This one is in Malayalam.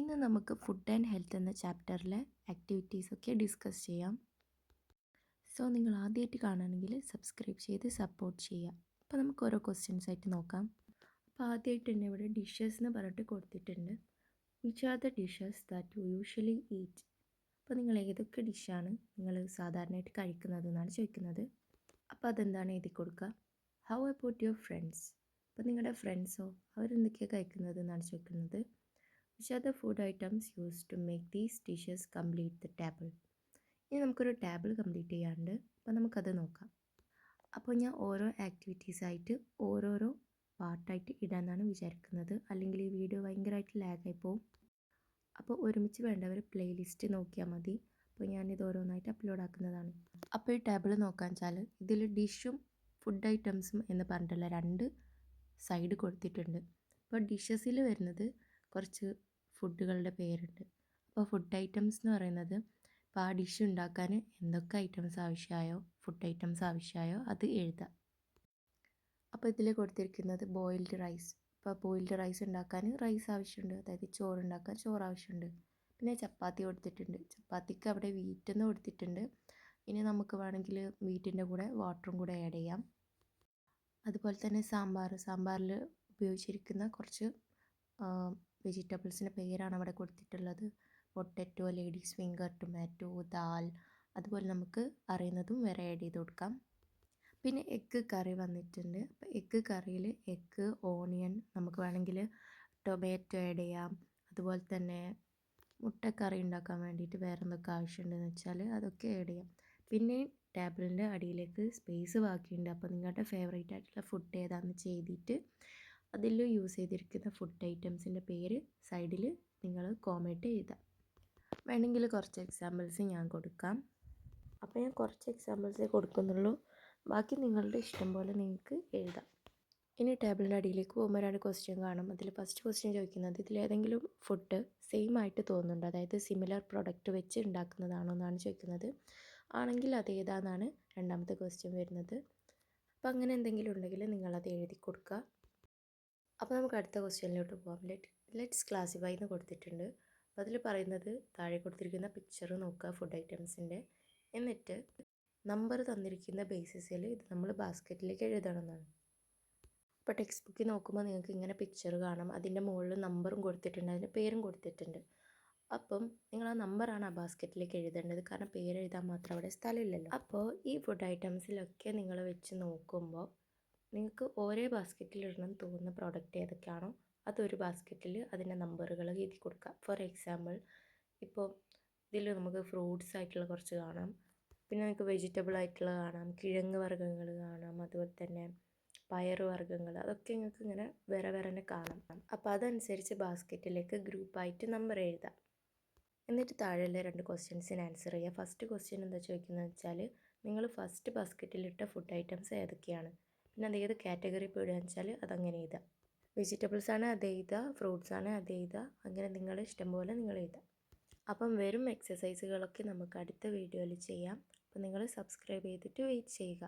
ഇന്ന് നമുക്ക് ഫുഡ് ആൻഡ് ഹെൽത്ത് എന്ന ചാപ്റ്ററിലെ ആക്ടിവിറ്റീസൊക്കെ ഡിസ്കസ് ചെയ്യാം. സോ നിങ്ങൾ ആദ്യമായിട്ട് കാണുകയാണെങ്കിൽ സബ്സ്ക്രൈബ് ചെയ്ത് സപ്പോർട്ട് ചെയ്യുക. അപ്പോൾ നമുക്ക് ഓരോ ക്വസ്റ്റ്യൻസ് ആയിട്ട് നോക്കാം. അപ്പോൾ ആദ്യമായിട്ട് തന്നെ ഇവിടെ ഡിഷസ് എന്ന് പറഞ്ഞിട്ട് കൊടുത്തിട്ടുണ്ട്. Which are the dishes that you usually eat. അപ്പോൾ നിങ്ങൾ ഏതൊക്കെ ഡിഷാണ് നിങ്ങൾ സാധാരണയായിട്ട് കഴിക്കുന്നത് എന്നാണ് ചോദിക്കുന്നത്. അപ്പോൾ അതെന്താണ് എഴുതി കൊടുക്കുക. How about your friends. അപ്പോൾ നിങ്ങളുടെ ഫ്രണ്ട്സോ അവരെന്തൊക്കെയാണ് കഴിക്കുന്നത് എന്നാണ് ചോദിക്കുന്നത്. Which are the food items used to make these dishes complete the table? ഇനി നമുക്കൊരു ടേബിൾ കംപ്ലീറ്റ് ചെയ്യാറുണ്ട്. അപ്പോൾ നമുക്കത് നോക്കാം. അപ്പോൾ ഞാൻ ഓരോ ആക്ടിവിറ്റീസായിട്ട് ഓരോരോ പാർട്ടായിട്ട് ഇടാമെന്നാണ് വിചാരിക്കുന്നത്. അല്ലെങ്കിൽ ഈ വീഡിയോ ഭയങ്കരമായിട്ട് ലാഗായി പോവും. അപ്പോൾ ഒരുമിച്ച് വേണ്ടവർ പ്ലേലിസ്റ്റ് നോക്കിയാൽ മതി. അപ്പോൾ ഞാനിത് ഓരോന്നായിട്ട് അപ്ലോഡ് ആക്കുന്നതാണ്. അപ്പോൾ ഈ ടേബിൾ നോക്കാൻ വെച്ചാൽ ഇതിൽ ഡിഷും ഫുഡ് ഐറ്റംസും എന്ന് പറഞ്ഞിട്ടുള്ള 2 സൈഡ് കൊടുത്തിട്ടുണ്ട്. അപ്പോൾ ഡിഷസിൽ വരുന്നത് കുറച്ച് ഫുഡുകളുടെ പേരുണ്ട്. അപ്പോൾ ഫുഡ് ഐറ്റംസ് എന്ന് പറയുന്നത് ഇപ്പോൾ ആ ഡിഷ് ഉണ്ടാക്കാൻ എന്തൊക്കെ ഐറ്റംസ് ആവശ്യമായോ ഫുഡ് ഐറ്റംസ് ആവശ്യമായോ അത് എഴുതാം. അപ്പോൾ ഇതിൽ കൊടുത്തിരിക്കുന്നത് ബോയിൽഡ് റൈസ്. ഇപ്പോൾ ബോയിൽഡ് റൈസ് ഉണ്ടാക്കാൻ റൈസ് ആവശ്യമുണ്ട്, അതായത് ചോറ് ഉണ്ടാക്കാൻ ചോറ് ആവശ്യമുണ്ട്. പിന്നെ ചപ്പാത്തി കൊടുത്തിട്ടുണ്ട്, ചപ്പാത്തിക്ക് അവിടെ വീറ്റ് എന്ന് കൊടുത്തിട്ടുണ്ട്. ഇനി നമുക്ക് വേണമെങ്കിൽ വീറ്റിൻ്റെ കൂടെ വാട്ടറും കൂടെ ആഡ് ചെയ്യാം. അതുപോലെ തന്നെ സാമ്പാറിൽ ഉപയോഗിച്ചിരിക്കുന്ന കുറച്ച് വെജിറ്റബിൾസിൻ്റെ പേരാണ് അവിടെ കൊടുത്തിട്ടുള്ളത്. Potato, ladies finger, tomato, dal. അതുപോലെ നമുക്ക് അറിയുന്നതും വേറെ ആഡ് ചെയ്ത് കൊടുക്കാം. പിന്നെ എഗ്ഗ് കറി വന്നിട്ടുണ്ട്. അപ്പോൾ എഗ്ഗ് കറിയിൽ എഗ്ഗ്, ഓണിയൻ, നമുക്ക് വേണമെങ്കിൽ ടൊമാറ്റോ ആഡ് ചെയ്യാം. അതുപോലെ തന്നെ മുട്ടക്കറി ഉണ്ടാക്കാൻ വേണ്ടിയിട്ട് വേറെ എന്തൊക്കെ ആവശ്യമുണ്ടെന്ന് വെച്ചാൽ അതൊക്കെ ആഡ് ചെയ്യാം. പിന്നെ ടേബിളിൻ്റെ അടിയിലേക്ക് സ്പേസ് ബാക്കിയുണ്ട്. അപ്പോൾ നിങ്ങളുടെ ഫേവറേറ്റ് ആയിട്ടുള്ള ഫുഡ് ഏതാണെന്ന് ചെയ്തിട്ട് അതിൽ യൂസ് ചെയ്തിരിക്കുന്ന ഫുഡ് ഐറ്റംസിൻ്റെ പേര് സൈഡിൽ നിങ്ങൾ കോമയിട്ട് എഴുതാം. വേണമെങ്കിൽ കുറച്ച് എക്സാമ്പിൾസ് ഞാൻ കൊടുക്കാം. അപ്പോൾ ഞാൻ കുറച്ച് എക്സാമ്പിൾസേ കൊടുക്കുന്നുള്ളൂ, ബാക്കി നിങ്ങളുടെ ഇഷ്ടം പോലെ നിങ്ങൾക്ക് എഴുതാം. ഇനി ടേബിളിൻ്റെ അടിയിലേക്ക് പോകുമ്പോൾ 2 ക്വസ്റ്റ്യൻ കാണും. അതിൽ ഫസ്റ്റ് ക്വസ്റ്റ്യൻ ചോദിക്കുന്നത് ഇതിലേതെങ്കിലും ഫുഡ് സെയിം ആയിട്ട് തോന്നുന്നുണ്ടോ, അതായത് സിമിലർ പ്രൊഡക്റ്റ് വെച്ച് ഉണ്ടാക്കുന്നതാണോ എന്നാണ് ചോദിക്കുന്നത്. ആണെങ്കിൽ അതേതാണെന്നാണ് രണ്ടാമത്തെ ക്വസ്റ്റ്യൻ വരുന്നത്. അപ്പോൾ അങ്ങനെ എന്തെങ്കിലും ഉണ്ടെങ്കിൽ നിങ്ങളത് എഴുതി കൊടുക്കുക. അപ്പോൾ നമുക്ക് അടുത്ത ക്വസ്റ്റ്യനിലോട്ട് പോകാം. ലെറ്റ്സ് ക്ലാസിഫൈ എന്ന് കൊടുത്തിട്ടുണ്ട്. അപ്പോൾ അതിൽ പറയുന്നത് താഴെ കൊടുത്തിരിക്കുന്ന പിക്ചർ നോക്കുക ഫുഡ് ഐറ്റംസിൻ്റെ, എന്നിട്ട് നമ്പർ തന്നിരിക്കുന്ന ബേസിസിൽ ഇത് നമ്മൾ ബാസ്ക്കറ്റിലേക്ക് എഴുതണമെന്നാണ്. ഇപ്പോൾ ടെക്സ്റ്റ് ബുക്കിൽ നോക്കുമ്പോൾ നിങ്ങൾക്ക് ഇങ്ങനെ പിക്ചർ കാണാം, അതിൻ്റെ മുകളിൽ നമ്പറും കൊടുത്തിട്ടുണ്ട്, അതിൻ്റെ പേരും കൊടുത്തിട്ടുണ്ട്. അപ്പം നിങ്ങൾ ആ നമ്പറാണ് ആ ബാസ്ക്കറ്റിലേക്ക് എഴുതേണ്ടത്, കാരണം പേര് എഴുതാൻ മാത്രം അവിടെ സ്ഥലമില്ലല്ലോ. അപ്പോൾ ഈ ഫുഡ് ഐറ്റംസിലൊക്കെ നിങ്ങൾ വെച്ച് നോക്കുമ്പോൾ നിങ്ങൾക്ക് ഓരോ ബാസ്ക്കറ്റിലിടണം തോന്നുന്ന പ്രോഡക്റ്റ് ഏതൊക്കെയാണോ അതൊരു ബാസ്ക്കറ്റിൽ അതിൻ്റെ നമ്പറുകൾ എഴുതി കൊടുക്കുക. ഫോർ എക്സാമ്പിൾ ഇപ്പോൾ ഇതിൽ നമുക്ക് ഫ്രൂട്ട്സ് ആയിട്ടുള്ള കുറച്ച് കാണാം, പിന്നെ നമുക്ക് വെജിറ്റബിൾ ആയിട്ടുള്ള കാണാം, കിഴങ്ങ് വർഗ്ഗങ്ങൾ കാണാം, അതുപോലെ തന്നെ പയർ വർഗ്ഗങ്ങൾ, അതൊക്കെ നിങ്ങൾക്ക് ഇങ്ങനെ വേറെ വേറെ തന്നെ കാണാം. അപ്പോൾ അതനുസരിച്ച് ബാസ്ക്കറ്റിലേക്ക് ഗ്രൂപ്പായിട്ട് നമ്പർ എഴുതാം. എന്നിട്ട് താഴെയുള്ള 2 ക്വസ്റ്റ്യൻസിന് ആൻസർ ചെയ്യുക. ഫസ്റ്റ് ക്വസ്റ്റ്യൻ എന്താ ചോദിക്കുന്നത് വെച്ചാൽ നിങ്ങൾ ഫസ്റ്റ് ബാസ്ക്കറ്റിലിട്ട ഫുഡ് ഐറ്റംസ് ഏതൊക്കെയാണ്, പിന്നെ അത് ഏത് കാറ്റഗറി പെടുകയെന്ന് വെച്ചാൽ അതങ്ങനെ എഴുതുക. വെജിറ്റബിൾസ് ആണ് അത് എഴുതുക, ഫ്രൂട്ട്സ് ആണ് അത് എഴുതുക, അങ്ങനെ നിങ്ങളുടെ ഇഷ്ടം പോലെ നിങ്ങൾ എഴുതുക. അപ്പം വരും എക്സസൈസുകളൊക്കെ നമുക്ക് അടുത്ത വീഡിയോയിൽ ചെയ്യാം. അപ്പോൾ നിങ്ങൾ സബ്സ്ക്രൈബ് ചെയ്തിട്ട് വെയിറ്റ് ചെയ്യുക.